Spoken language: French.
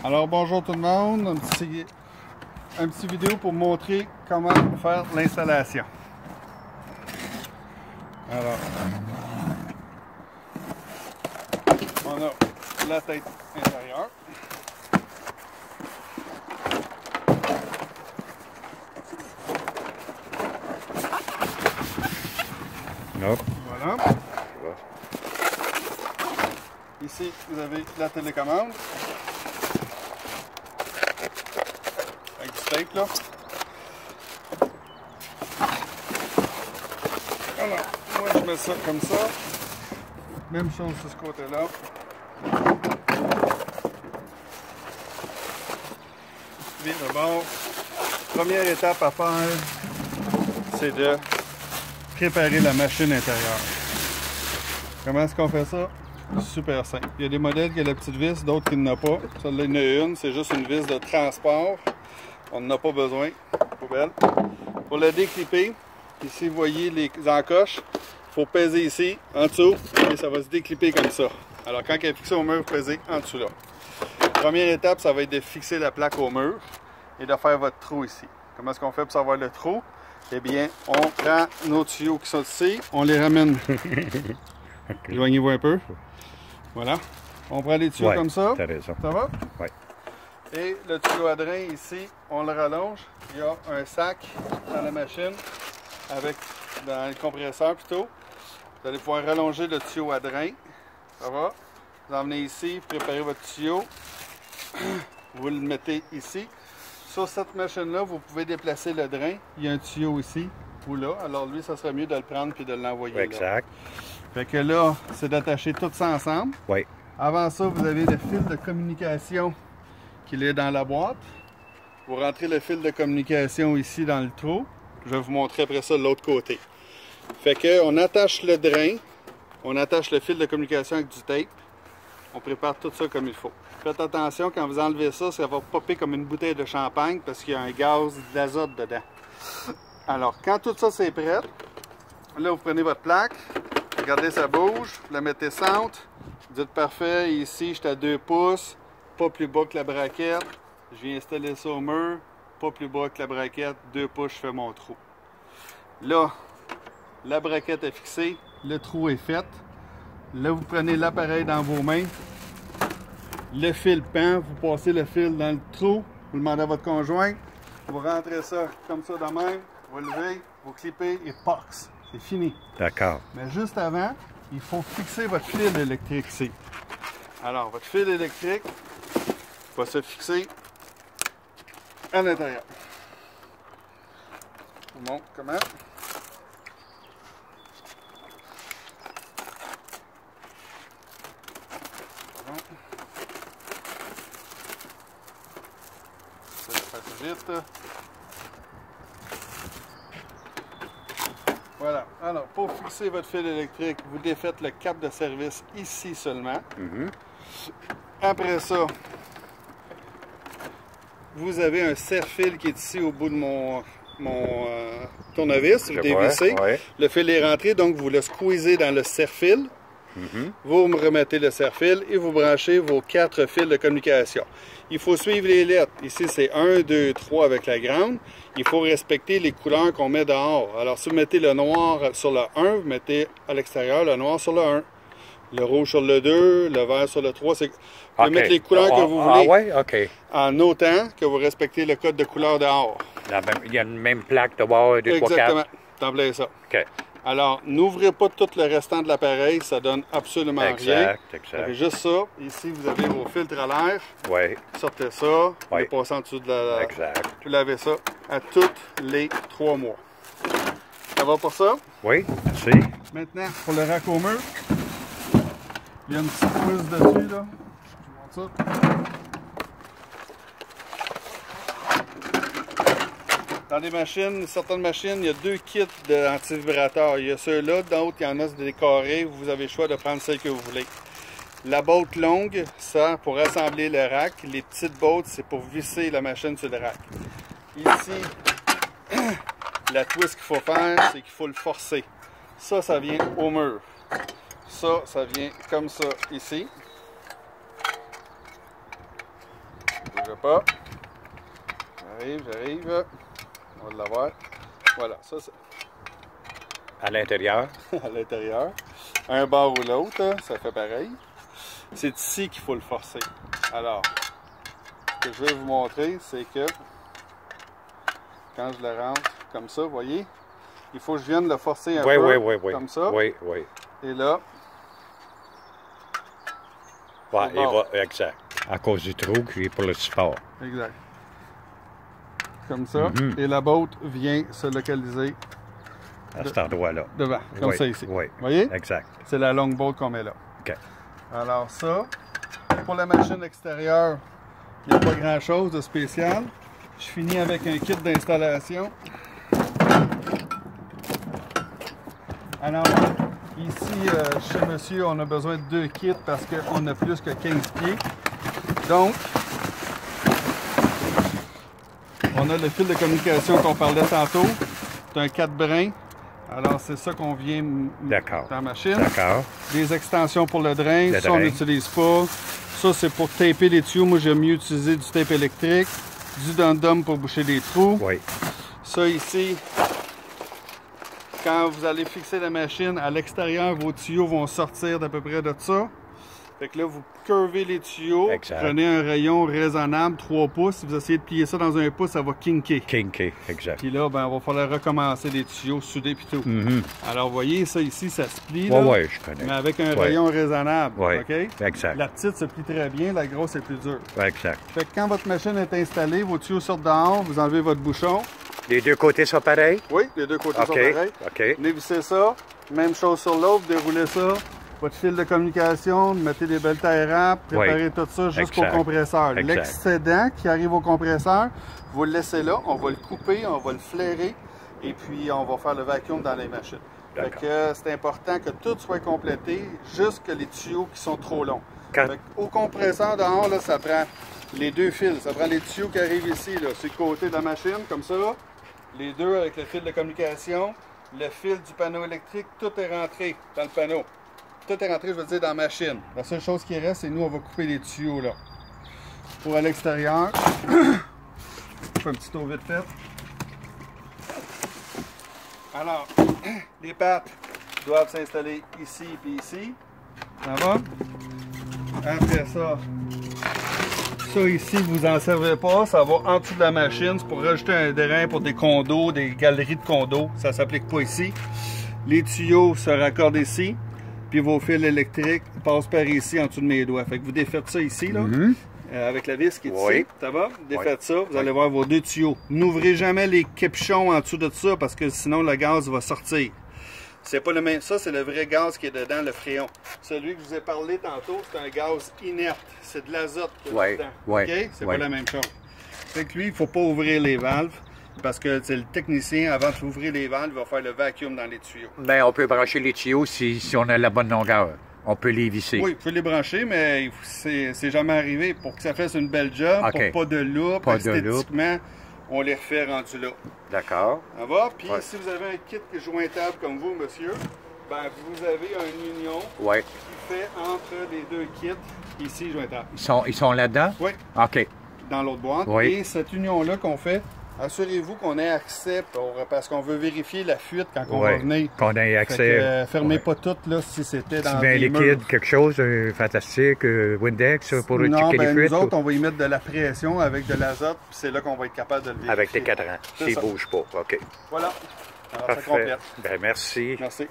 Alors bonjour tout le monde, un petit vidéo pour montrer comment faire l'installation. Alors, on a la tête intérieure. Voilà. Ici, vous avez la télécommande. Avec du tape, là. Alors, moi, je mets ça comme ça. Même chose sur ce côté-là. Bien d'abord, première étape à faire, c'est de préparer la machine intérieure. Comment est-ce qu'on fait ça? Super simple. Il y a des modèles qui ont la petite vis, d'autres qui n'en ont pas. Celle-là, il y en a une, c'est juste une vis de transport. On n'en a pas besoin. Poubelle. Pour la déclipper, ici vous voyez les encoches. Il faut peser ici, en dessous, et ça va se déclipper comme ça. Alors quand elle est fixée au mur, vous pesez en dessous là. Première étape, ça va être de fixer la plaque au mur et de faire votre trou ici. Comment est-ce qu'on fait pour savoir le trou? Eh bien, on prend nos tuyaux qui sont ici, on les ramène. Éloignez-vous un peu. Voilà. On prend les tuyaux comme ça. Ça va? Oui. Et le tuyau à drain ici, on le rallonge. Il y a un sac dans la machine, dans le compresseur plutôt. Vous allez pouvoir rallonger le tuyau à drain. Ça va? Vous emmenez ici, vous préparez votre tuyau. Vous le mettez ici. Sur cette machine-là, vous pouvez déplacer le drain. Il y a un tuyau ici ou là. Alors lui, ça serait mieux de le prendre puis de l'envoyer là. Exact. Fait que là, c'est d'attacher tout ça ensemble. Oui. Avant ça, vous avez le fil de communication qui est dans la boîte. Vous rentrez le fil de communication ici dans le trou. Je vais vous montrer après ça de l'autre côté. Fait que on attache le drain, on attache le fil de communication avec du tape. On prépare tout ça comme il faut. Faites attention quand vous enlevez ça, ça va popper comme une bouteille de champagne parce qu'il y a un gaz d'azote dedans. Alors, quand tout ça c'est prêt, là vous prenez votre plaque, regardez ça bouge, vous la mettez centre, vous dites parfait, ici je suis à 2 pouces, pas plus bas que la braquette, je viens installer ça au mur, pas plus bas que la braquette, 2 pouces, je fais mon trou. Là, la braquette est fixée, le trou est fait. Là, vous prenez l'appareil dans vos mains, le fil pend, vous passez le fil dans le trou, vous demandez à votre conjoint, vous rentrez ça comme ça de même, vous levez, vous clippez et pox, c'est fini. D'accord. Mais juste avant, il faut fixer votre fil électrique ici. Alors, votre fil électrique va se fixer à l'intérieur. Je vous montre comment. Ça va faire vite. Voilà. Alors, pour fixer votre fil électrique, vous défaites le câble de service ici seulement. Après ça, vous avez un serre-fil qui est ici au bout de mon tournevis. Vous dévissez. Le fil est rentré, donc vous le squeezez dans le serre-fil. Vous me remettez le serre-fil et vous branchez vos 4 fils de communication. Il faut suivre les lettres. Ici, c'est 1, 2, 3 avec la grande. Il faut respecter les couleurs qu'on met dehors. Alors, si vous mettez le noir sur le 1, vous mettez à l'extérieur le noir sur le 1. Le rouge sur le 2, le vert sur le 3. Vous pouvez mettre les couleurs que vous voulez en autant que vous respectez le code de couleur dehors. Il y a une même plaque de bord et 2, 3, 4. Exactement. T'en plais ça. OK. Alors, n'ouvrez pas tout le restant de l'appareil, ça donne absolument rien. Exact. Vous avez juste ça. Ici, vous avez vos filtres à l'air. Oui. Sortez ça. Vous les passez en dessous de la... Exact. Vous lavez ça à tous les 3 mois. Ça va pour ça? Oui, merci. Maintenant, pour le rack au mur, il y a une petite pousse dessus, là. Je vous montre ça. Dans les machines, certaines machines, il y a 2 kits d'antivibrateurs. Il y a ceux-là, d'autres, il y en a des carrés. Vous avez le choix de prendre celle que vous voulez. La botte longue, ça, pour assembler le rack. Les petites bottes, c'est pour visser la machine sur le rack. Ici, la twist qu'il faut faire, c'est qu'il faut le forcer. Ça, ça vient au mur. Ça vient comme ça ici. Bougez pas. J'arrive. On va l'avoir. Voilà, ça c'est À l'intérieur. à l'intérieur. Un bord ou l'autre, ça fait pareil. C'est ici qu'il faut le forcer. Alors, ce que je vais vous montrer, c'est que quand je le rentre comme ça, vous voyez, il faut que je vienne le forcer un peu comme ça. Oui. Et là, Ouais, il va, exact. À cause du trou qui est pour le support. exact. Comme ça. Et la botte vient se localiser À cet endroit-là. devant, comme Oui, ça ici. Oui, Vous voyez? exact. C'est la longue botte qu'on met là. OK. Alors ça, pour la machine extérieure, il n'y a pas grand-chose de spécial. Je finis avec un kit d'installation. Alors, ici, chez monsieur, on a besoin de 2 kits parce qu'on a plus que 15 pieds. Donc, on a le fil de communication qu'on parlait tantôt. C'est un 4 brins. Alors, c'est ça qu'on vient D'accord. dans la machine. D'accord. Des extensions pour le drain, Le ça on drain. n'utilise pas. Ça c'est pour taper les tuyaux, moi j'aime mieux utiliser du tape électrique, du dum-dum pour boucher les trous. Oui. Ça ici, quand vous allez fixer la machine, à l'extérieur, vos tuyaux vont sortir d'à peu près de ça. Fait que là, vous curvez les tuyaux, Exact. prenez un rayon raisonnable, 3 pouces. Si vous essayez de plier ça dans un pouce, ça va kinker. Kinky, exact. Puis là, ben, il va falloir recommencer les tuyaux soudés puis tout. Alors, vous voyez, ça ici, ça se plie. Oui, là. oui, je connais. Mais avec un Ouais. rayon raisonnable. Oui, OK? exact. La petite se plie très bien, la grosse est plus dure. Exact. Fait que quand votre machine est installée, vos tuyaux sortent dehors, vous enlevez votre bouchon. Les deux côtés sont pareils? Oui, les deux côtés OK. sont pareils. OK. Venez visser ça. Même chose sur l'autre, déroulez ça. Votre fil de communication, mettez des belles tailles rap, préparez tout ça jusqu'au Exact. compresseur. Exact. L'excédent qui arrive au compresseur, vous le laissez là, on va le couper, on va le flairer et puis on va faire le vacuum dans les machines. Fait D'accord. que c'est important que tout soit complété, jusque les tuyaux qui sont trop longs. Quand- Fait au compresseur dehors, là, ça prend les 2 fils, ça prend les tuyaux qui arrivent ici, là, sur le côté de la machine, comme ça. Les deux avec le fil de communication, le fil du panneau électrique, tout est rentré dans le panneau. Tout est rentré, je veux dire, dans la machine. La seule chose qui reste, c'est nous, on va couper les tuyaux là. Pour à l'extérieur, je fais un petit tour vite fait. Alors, les pattes doivent s'installer ici et ici. Ça va? Après ça, ça ici, vous en servez pas, ça va en dessous de la machine. C'est pour rajouter un drain pour des condos, des galeries de condos. Ça s'applique pas ici. Les tuyaux se raccordent ici. Puis vos fils électriques passent par ici en dessous de mes doigts. Fait que vous défaites ça ici, là, avec la vis qui est Oui. ici. Ça va? Défaites ça, vous allez voir vos 2 tuyaux. N'ouvrez jamais les capuchons en dessous de ça parce que sinon le gaz va sortir. C'est pas le même. Ça, c'est le vrai gaz qui est dedans, le fréon. Celui que je vous ai parlé tantôt, c'est un gaz inerte. C'est de l'azote qu'il y a Ouais, dedans. ouais, OK? C'est ouais. pas la même chose. Fait que lui, il faut pas ouvrir les valves. Parce que c'est le technicien, avant d'ouvrir les valves, il va faire le vacuum dans les tuyaux. Mais on peut brancher les tuyaux si on a la bonne longueur. On peut les visser. Oui, vous pouvez les brancher, mais c'est jamais arrivé. Pour que ça fasse une belle job, OK. pour pas de loupe, Pas de loupe. esthétiquement, on les refait rendus là. D'accord. Ça va? Puis Ouais. si vous avez un kit jointable comme vous, monsieur, ben vous avez un union Oui. qui fait entre les 2 kits, ici jointable. Ils sont là-dedans? Oui, OK. dans l'autre boîte. Oui. Et cette union-là qu'on fait, assurez-vous qu'on ait accès parce qu'on veut vérifier la fuite quand on va Oui. venir. Qu'on ait Fait que, accès. fermez Ouais. pas tout là si c'était dans Ben, des liquide, murs. quelque chose, fantastique, Windex pour Non, checker ben, les nous fuites. autres, on va y mettre de la pression avec de l'azote, puis c'est là qu'on va être capable de le vérifier. Avec tes cadrans. C'est S'ils ça. ne bougent pas. OK. Voilà. Alors, ça Parfait. complète. Ben, merci. Merci.